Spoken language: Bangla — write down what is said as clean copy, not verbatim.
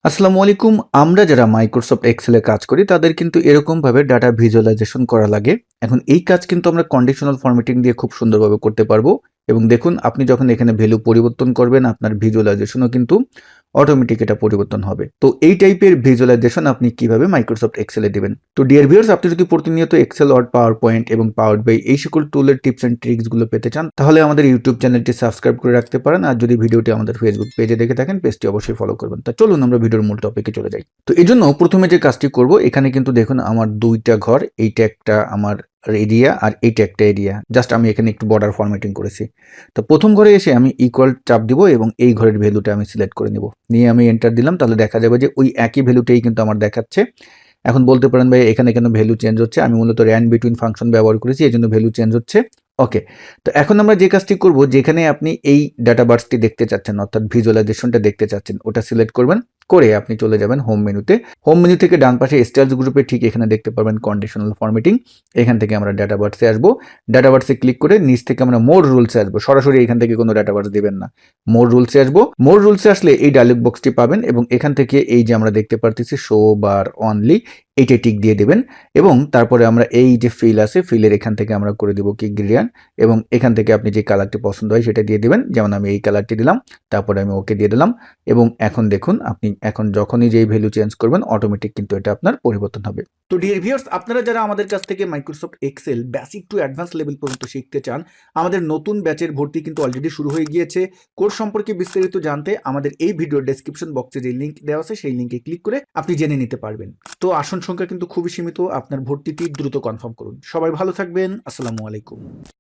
আসসালামু আলাইকুম। আমরা যারা মাইক্রোসফট এক্সেলে কাজ করি তাদের কিন্তু এরকমভাবে ডাটা ভিজুয়ালাইজেশন করা লাগে। এখন এই কাজ কিন্তু আমরা কন্ডিশনাল ফরম্যাটিং দিয়ে খুব সুন্দরভাবে করতে পারবো। এবং দেখুন আপনি যখন এখানে ভ্যালু পরিবর্তন করবেন আপনার ভিজুয়ালাইজেশনও কিন্তু অটোমেটিক এটা পরিবর্তন হবে। তো এই টাইপের ভিজুয়ালাইজেশন আপনি কিভাবে মাইক্রোসফট এক্সেলে দিবেন। তো ডিয়ার ভিউয়ার্স, আপনি যদি প্রতিনিয়ত এক্সেল, ওয়ার্ড, পাওয়ার পয়েন্ট এবং পাওয়ার বাই এই সকল টুলের টিপস অ্যান্ড ট্রিক্স গুলো পেতে চান তাহলে আমাদের ইউটিউব চ্যানেলটি সাবস্ক্রাইব করে রাখতে পারেন। আর যদি ভিডিওটি আমাদের ফেসবুক পেজে দেখে থাকেন পেজটি অবশ্যই ফলো করবেন। তা চলুন আমরা ভিডিওর মূল টপিকে চলে যাই। তো এই জন্য প্রথমে যে কাজটি করব, এখানে কিন্তু দেখুন আমার দুইটা ঘর, এইটা একটা আমার এরিয়া আর এইটা একটা এরিয়া। জাস্ট আমি এখানে একটু বর্ডার ফরম্যাটিং করেছি। তো প্রথম ঘরে এসে আমি ইকুয়াল চাপ দিব এবং এই ঘরের ভ্যালুটা আমি সিলেক্ট করে নিব, নিয়ে আমি এন্টার দিলাম। তাহলে দেখা যাবে যে ওই একই ভ্যালুটাই কিন্তু আমার দেখাচ্ছে। এখন বলতে পারেন ভাই এখানে কেন ভ্যালু চেঞ্জ হচ্ছে, আমি মূলত র্যান্ড বিটুইন ফাংশন ব্যবহার করেছি, এই জন্য ভ্যালু চেঞ্জ হচ্ছে। ওকে, তো এখন আমরা যে কাজটি করব, যেখানে আপনি এই ডাটা বার্সটি দেখতে চাচ্ছেন অর্থাৎ ভিজুয়ালাইজেশনটা দেখতে চাচ্ছেন ওটা সিলেক্ট করবেন, করে আপনি চলে যাবেন হোম মেনুতে। হোম মেনু থেকে ডান পাশে স্টাইলস গ্রুপে ঠিক এখানে দেখতে পারবেন কন্ডিশনাল ফরম্যাটিং। এখান থেকে আমরা ডাটা বার্সে আসবো। ডাটা বার্সে ক্লিক করে নিচ থেকে আমরা মোর রুলসে আসবো। সরাসরি এখান থেকে কোনো ডাটা বার্স দিবেন না, মোর রুলসে আসবো। মোর রুলসে আসলে এই ডায়লগ বক্সটি পাবেন এবং এখান থেকে এই যে আমরা দেখতে পারতেছি শো বার অনলি, এইটা টিক দিয়ে দেবেন। এবং তারপরে আমরা এই যে ফিল আছে, ফিলের এখান থেকে আমরা করে দিব কি গ্রেডিয়েন্ট, এবং এখান থেকে আপনি যে কালারটি পছন্দ হয় সেটা দিয়ে দিবেন। যেমন আমি এই কালারটি দিলাম, তারপরে আমি ওকে দিয়ে দিলাম। এবং এখন দেখুন আপনি এখন যখনই যেই ভ্যালু চেঞ্জ করবেন অটোমেটিক কিন্তু এটা আপনার পরিবর্তন হবে। তো ডিয়ার ভিউয়ার্স, আপনারা যারা আমাদের কাছ থেকে Microsoft Excel basic to advance level পর্যন্ত শিখতে চান, আমাদের নতুন ব্যাচের ভর্তি কিন্তু অলরেডি শুরু হয়ে গিয়েছে। কোর্স সম্পর্কে বিস্তারিত জানতে আমাদের এই ভিডিওর ডেসক্রিপশন বক্সে যে লিঙ্ক দেওয়া আছে সেই লিঙ্কে ক্লিক করে আপনি জেনে নিতে পারবেন। তো আসন সংখ্যা কিন্তু খুবই সীমিত, আপনার ভর্তিটি দ্রুত কনফার্ম করুন। সবাই ভালো থাকবেন। আসসালামু আলাইকুম।